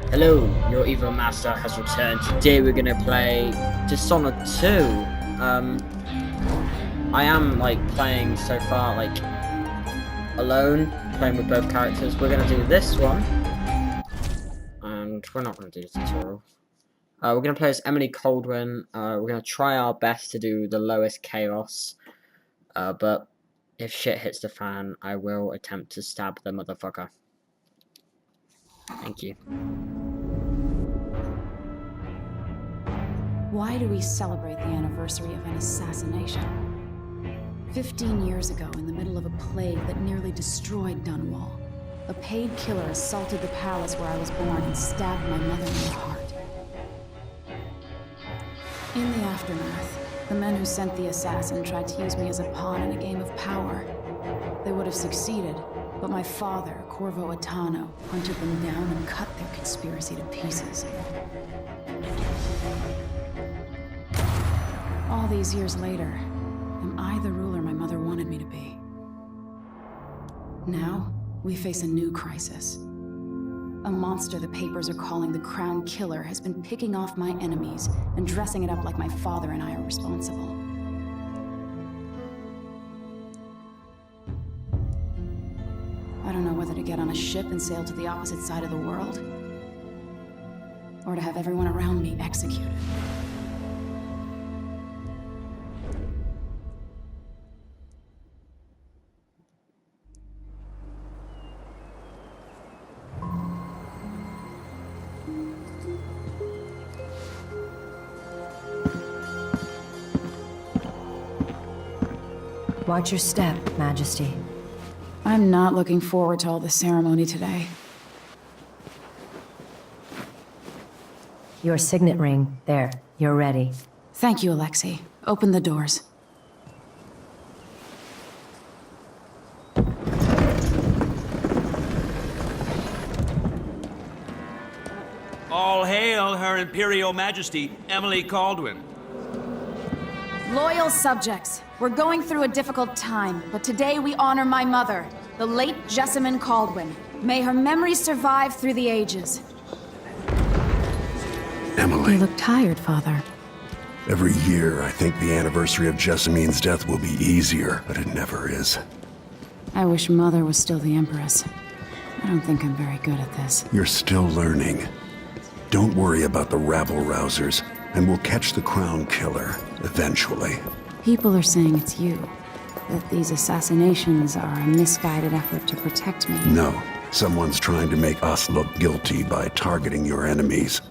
Hello, your evil master has returned. Today we're gonna play Dishonored 2. I am playing so far alone, playing with both characters. We're gonna do this one, and we're not gonna do the tutorial. We're gonna play as Emily Coldwin. We're gonna try our best to do the lowest chaos, but if shit hits the fan, I will attempt to stab the motherfucker. Thank you. Why do we celebrate the anniversary of an assassination? 15 years ago, in the middle of a plague that nearly destroyed Dunwall, a paid killer assaulted the palace where I was born and stabbed my mother in the heart. In the aftermath, the men who sent the assassin tried to use me as a pawn in a game of power. They would have succeeded, but my father, Corvo Attano, hunted them down and cut their conspiracy to pieces. All these years later, am I the ruler my mother wanted me to be? Now, we face a new crisis. A monster the papers are calling the Crown Killer has been picking off my enemies and dressing it up like my father and I are responsible. I don't know whether to get on a ship and sail to the opposite side of the world, or to have everyone around me executed. Watch your step, Majesty. I'm not looking forward to all the ceremony today. Your signet ring. There, you're ready. Thank you, Alexei. Open the doors. All hail Her Imperial Majesty, Emily Caldwin. Loyal subjects, we're going through a difficult time, but today we honor my mother, the late Jessamine Caldwin. May her memory survive through the ages. Emily. You look tired, Father. Every year, I think the anniversary of Jessamine's death will be easier, but it never is. I wish Mother was still the Empress. I don't think I'm very good at this. You're still learning. Don't worry about the rabble-rousers, and we'll catch the Crown Killer, eventually. People are saying it's you. That these assassinations are a misguided effort to protect me. No, someone's trying to make us look guilty by targeting your enemies.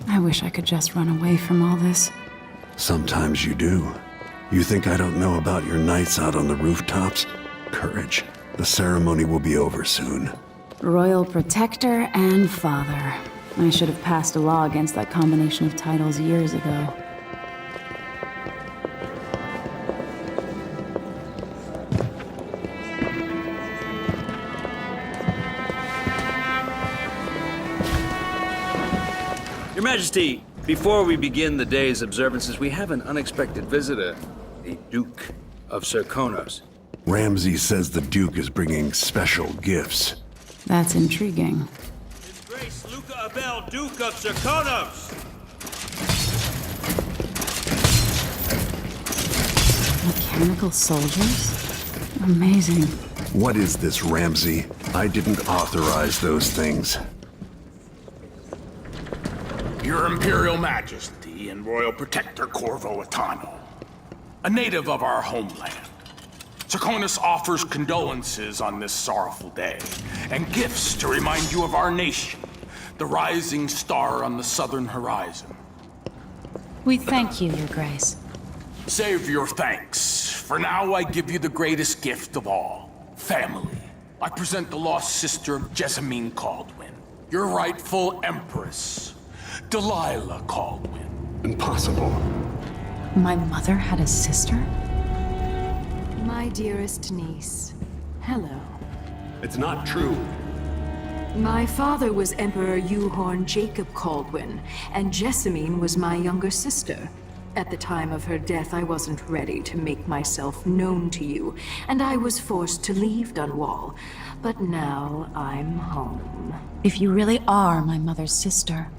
I wish I could just run away from all this. Sometimes you do. You think I don't know about your nights out on the rooftops? Courage. The ceremony will be over soon. Royal Protector and Father. I should have passed a law against that combination of titles years ago. Your Majesty, before we begin the day's observances, we have an unexpected visitor, the Duke of Serkonos. Ramsay says the Duke is bringing special gifts. That's intriguing. His Grace Luca Abel, Duke of Serkonos! Mechanical soldiers? Amazing. What is this, Ramsay? I didn't authorize those things. Your Imperial Majesty and Royal Protector Corvo Attano, a native of our homeland. Serkonos offers condolences on this sorrowful day, and gifts to remind you of our nation, the rising star on the southern horizon. We thank you, Your Grace. Save your thanks. For now, I give you the greatest gift of all, family. I present the lost sister of Jessamine Caldwin, your rightful Empress, Delilah Caldwin. Impossible. My mother had a sister? My dearest niece, hello. It's not true. My father was Emperor Euhorn Jacob Caldwin, and Jessamine was my younger sister. At the time of her death, I wasn't ready to make myself known to you, and I was forced to leave Dunwall. But now I'm home. If you really are my mother's sister,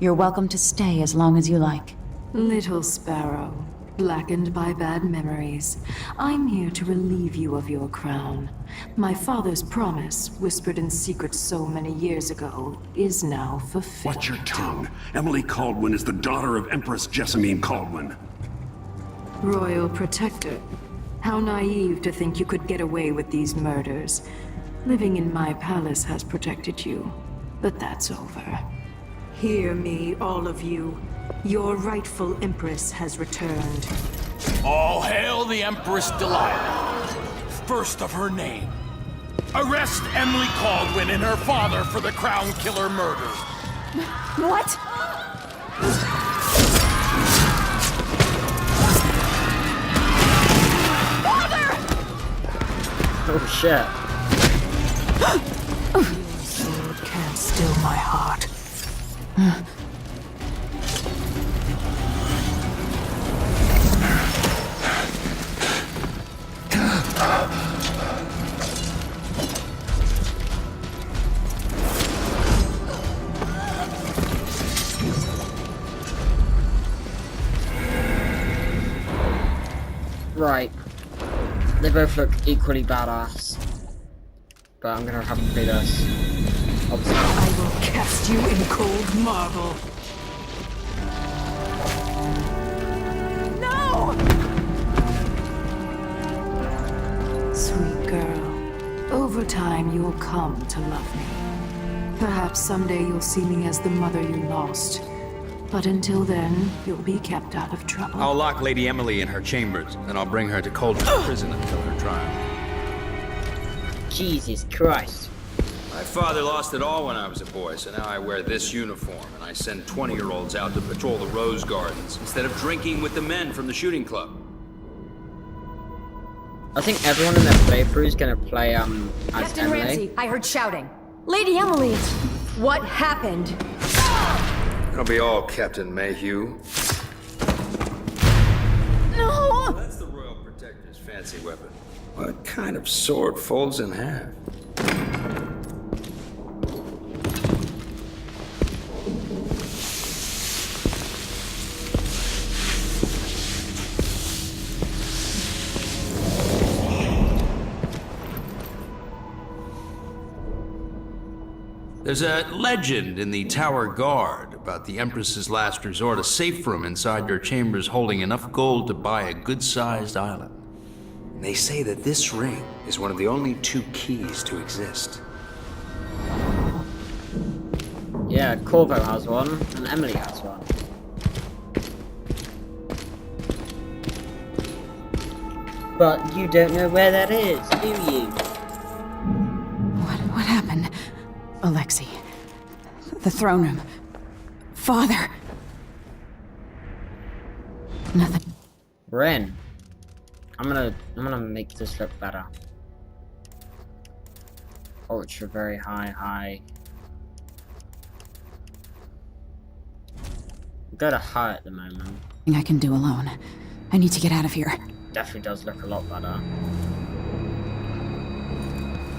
you're welcome to stay as long as you like. Little sparrow, blackened by bad memories, I'm here to relieve you of your crown. My father's promise, whispered in secret so many years ago, is now fulfilled. Watch your tongue. Emily Caldwin is the daughter of Empress Jessamine Caldwin. Royal Protector. How naive to think you could get away with these murders. Living in my palace has protected you, but that's over. Hear me, all of you. Your rightful Empress has returned. All hail the Empress Delilah, first of her name. Arrest Emily Caldwin and her father for the Crown Killer murder. What? Oh shit. Sword can't still my heart. Right. They both look equally badass. But I'm gonna have to do this. Obviously. I will cast you in cold marble. No! Sweet girl, over time you'll come to love me. Perhaps someday you'll see me as the mother you lost. But until then, you'll be kept out of trouble. I'll lock Lady Emily in her chambers, and I'll bring her to Cauldron Prison until her trial. Jesus Christ. My father lost it all when I was a boy, so now I wear this uniform, and I send 20-year-olds out to patrol the Rose Gardens instead of drinking with the men from the shooting club. I think everyone in their playthrough is gonna play as Captain Emily. Ramsey, I heard shouting. Lady Emily! What happened? It'll be all Captain Mayhew. No! That's the Royal Protector's fancy weapon. What kind of sword folds in half? There's a legend in the Tower Guard about the Empress's last resort, a safe room inside your chambers holding enough gold to buy a good-sized island. And they say that this ring is one of the only 2 keys to exist. Yeah, Corvo has one, and Emily has one. But you don't know where that is, do you? What happened? Alexei. The throne room. Father. Nothing. Ren. I'm gonna make this look better. Ultra very high. Go to high at the moment. I can do alone. I need to get out of here. Definitely does look a lot better.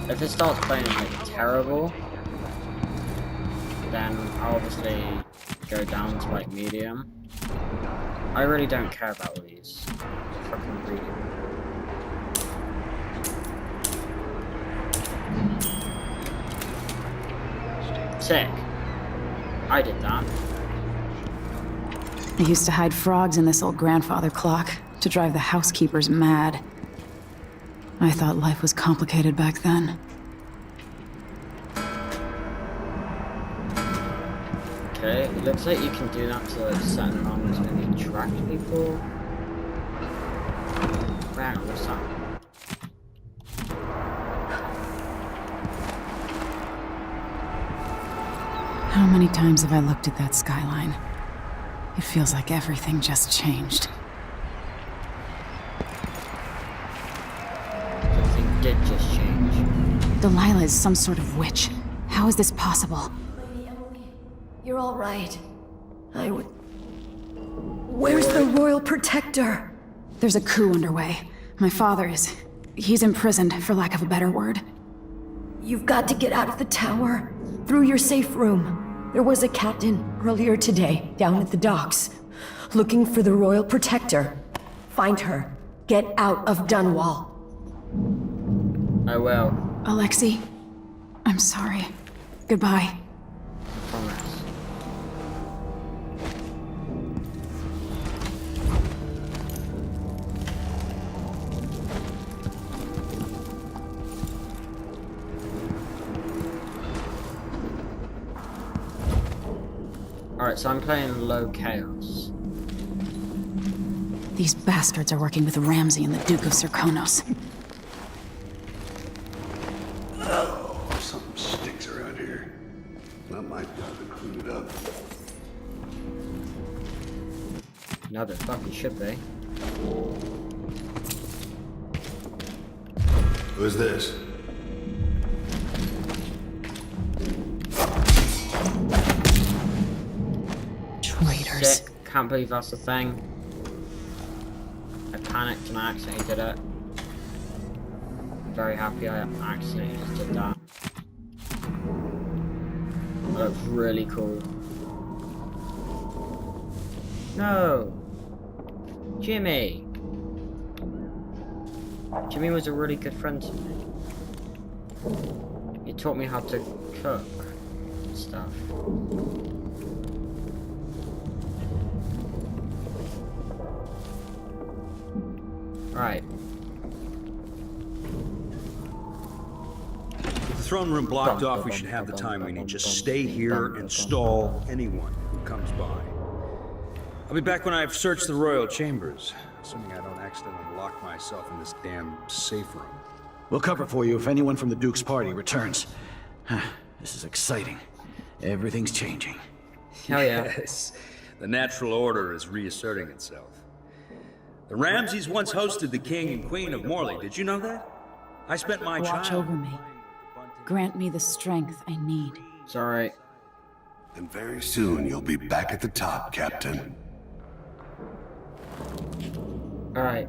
If it starts playing like terrible, then I'll obviously go down to like medium. I really don't care about all these. Fucking reading. Sick. I did that. I used to hide frogs in this old grandfather clock to drive the housekeepers mad. I thought life was complicated back then. Okay, it looks like you can do that to certain moments when you attract people. Wow, what's that? How many times have I looked at that skyline? It feels like everything just changed. Something did just change. Delilah is some sort of witch. How is this possible? Lady Emily, you're all right. I Where's the Royal Protector? There's a coup underway. My father he's imprisoned, for lack of a better word. You've got to get out of the tower. Through your safe room. There was a captain earlier today, down at the docks, looking for the Royal Protector. Find her. Get out of Dunwall. I will. Alexei, I'm sorry. Goodbye. Promise. Alright, so I'm playing low chaos. These bastards are working with Ramsey and the Duke of Serkonos. Oh, something stinks around here. Not my job to clean it up. No, they fucking should be. Who's this? Traitors. Shit, can't believe that's the thing. I panicked and I accidentally did it. I'm very happy I accidentally just did that. That looks really cool. No! Jimmy! Jimmy was a really good friend to me. He taught me how to cook and stuff. Right. With the throne room blocked off, we should have the time we need. Just stay here and stall anyone who comes by. I'll be back when I've searched the royal chambers, assuming I don't accidentally lock myself in this damn safe room. We'll cover for you if anyone from the Duke's party returns. This is exciting. Everything's changing. Hell yeah. Yes, the natural order is reasserting itself. The Ramseys once hosted the King and Queen of Morley. Did you know that? I spent my Watch over me. Grant me the strength I need. It's alright. And very soon you'll be back at the top, Captain. Alright.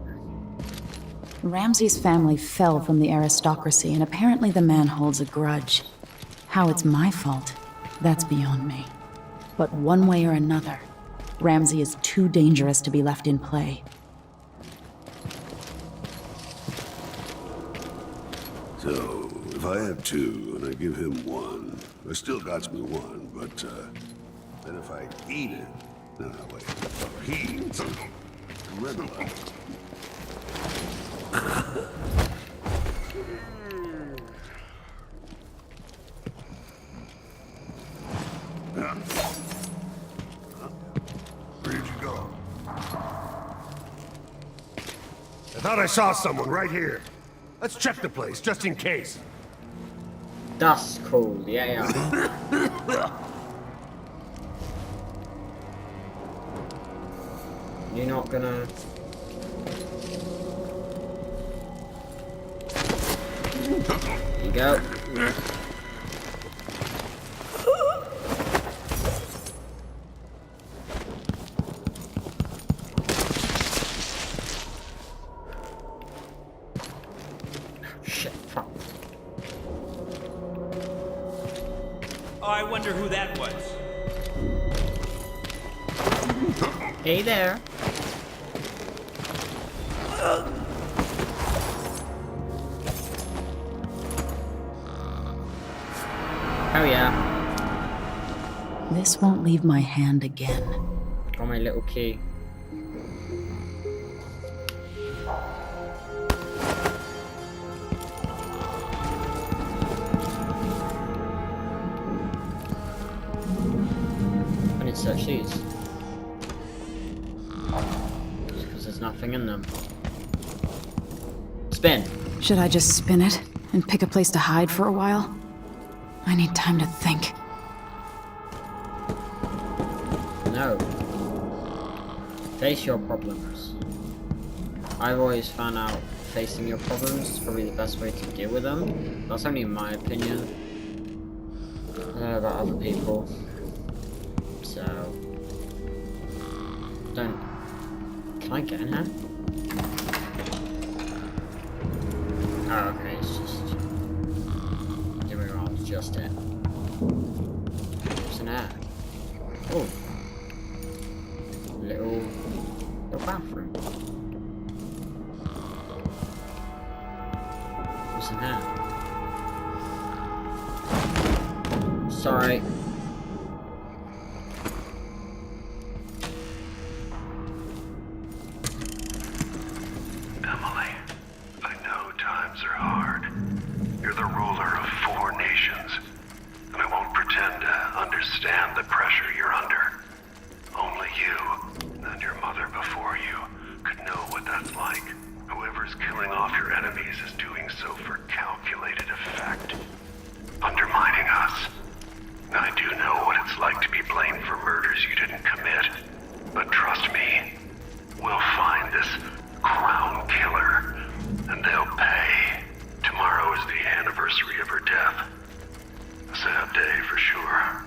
Ramsey's family fell from the aristocracy, and apparently the man holds a grudge. How it's my fault, that's beyond me. But one way or another, Ramsey is too dangerous to be left in play. So, if I have two and I give him one, it still got me one, but then if I eat it, no, wait, he, remember. Where'd you go? I thought I saw someone right here. Let's check the place, just in case. That's cool, yeah. You're not gonna... There you go. Shit, fuck. Oh, I wonder who that was. Hey there. Oh yeah. This won't leave my hand again. Got my little key. I need to search these. Because there's nothing in them. Spin. Should I just spin it and pick a place to hide for a while? I need time to think. No. Face your problems. I've always found out facing your problems is probably the best way to deal with them. That's only in my opinion. I don't know about other people. So don't Can I get in here? Oh, okay, it's just... doing wrong, it's just it. What's in there? Oh. Little bathroom. What's in there? Sorry. Emily, I know times are hard. You're the ruler of 4 nations, and I won't pretend to understand the pressure you're under. Only you, and your mother before you, could know what that's like. Whoever's killing off your enemies is doing so for calculated effect. Undermining us. I do know what it's like to be blamed for murders you didn't commit. But trust me, we'll find this crown killer, and they'll pay. Tomorrow is the anniversary of her death. A sad day for sure.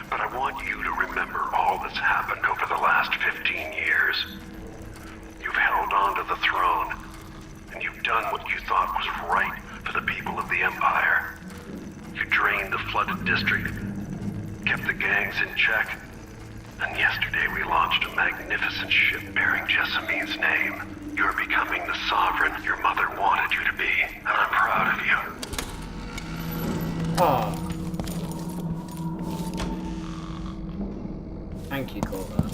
But I want you to remember all that's happened over the last 15 years. You've held on to the throne, and you've done what you thought was right for the people of the Empire. You drained the flooded district, kept the gangs in check, and yesterday we launched a magnificent ship bearing Jessamine's name. You're becoming the sovereign your mother wanted you to be, and I'm proud of you. Oh. Thank you, Corvo.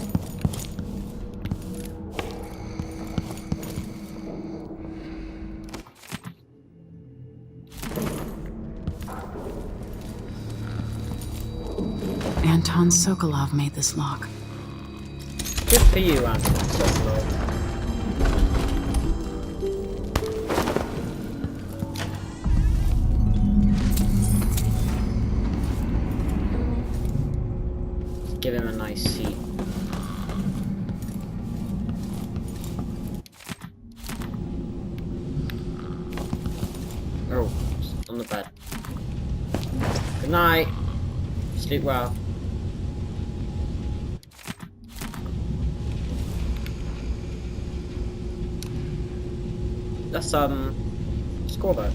Anton Sokolov made this lock. Good for you, Anton Sokolov. Let's give him a nice seat. Oh, it's on the bed. Good night. Sleep well. That's scoreboard.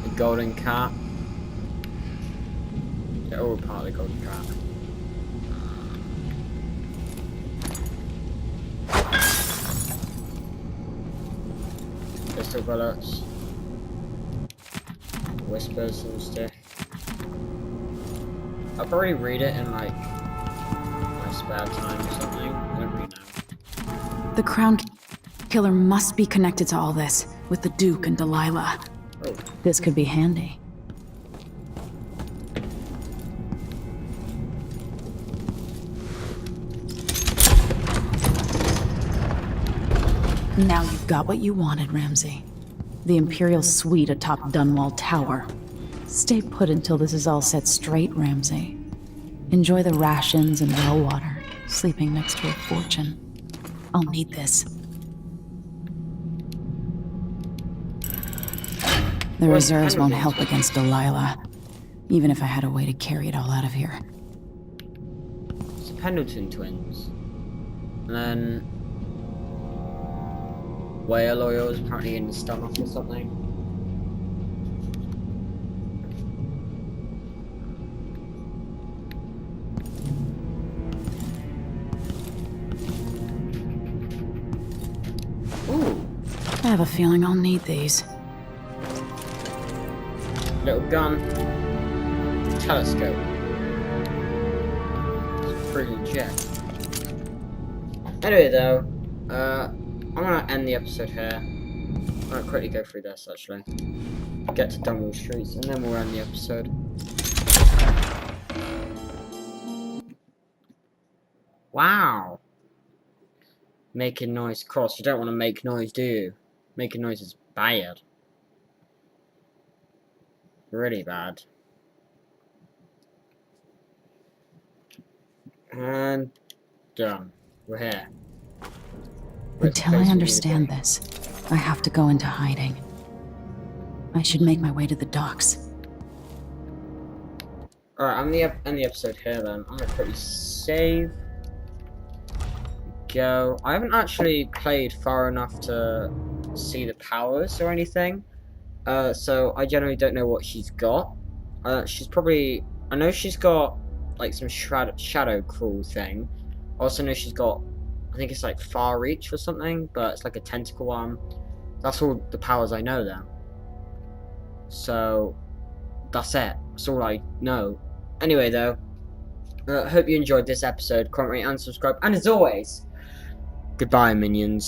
The golden cat. The old part of the golden cat. Pistol bullets. Whispers and stuff. I'll probably read it in like my spare time or something. I don't really know. The Crown Killer must be connected to all this, with the Duke and Delilah. Oh. This could be handy. Now you've got what you wanted, Ramsey. The Imperial Suite atop Dunwall Tower. Stay put until this is all set straight, Ramsey. Enjoy the rations and well water, sleeping next to a fortune. I'll need this. The reserves won't help against Delilah, even if I had a way to carry it all out of here. It's the Pendleton twins. And then whale oil is apparently in the stomach or something. Ooh, I have a feeling I'll need these. little gun. Telescope. It's pretty legit. Anyway though, I'm gonna end the episode here. I'm gonna quickly go through this actually. Get to Dunwall Streets and then we'll end the episode. Wow. Making noise cross. You don't want to make noise, do you? Making noise is bad. Really bad. And done. We're here. Until I understand this, I have to go into hiding. I should make my way to the docks. Alright, I'm gonna end the episode here then. I'm gonna quickly save. Go. I haven't actually played far enough to see the powers or anything. So I generally don't know what she's got. She's probably... I know she's got like some shadow crawl thing. I also know she's got... I think it's like far reach or something, but it's like a tentacle one. That's all the powers I know then. So that's it. That's all I know. Anyway though, hope you enjoyed this episode. Comment, rate and subscribe. And as always, goodbye minions.